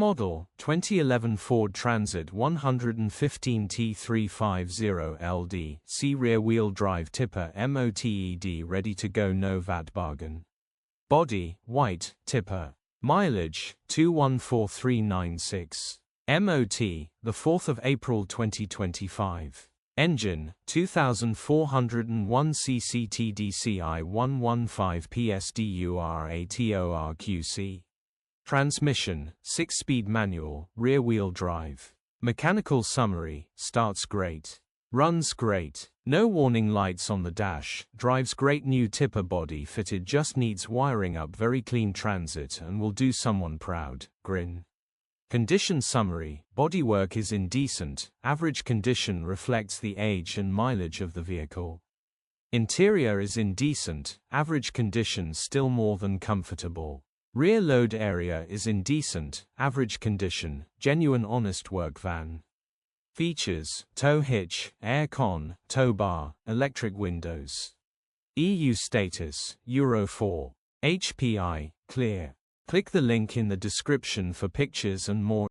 Model, 2011 Ford Transit 115 T350l D, C rear-wheel drive tipper MOTED ready to go, no VAT bargain. Body, white, tipper. Mileage, 214396. MOT, the 4th of April 2025. Engine, 2401 cc Tdci 115 PS DURATORQ-C. Transmission, 6-speed manual, rear-wheel drive. Mechanical summary, starts great. Runs great. No warning lights on the dash. Drives great. New tipper body fitted, just needs wiring up. Very clean Transit and will do someone proud. Grin. Condition summary, bodywork is in decent, average condition, reflects the age and mileage of the vehicle. Interior is in decent, average condition, still more than comfortable. Rear load area is in decent, average condition, genuine honest work van. Features, tow hitch, air con, tow bar, electric windows. EU status, Euro 4. HPI, clear. Click the link in the description for pictures and more.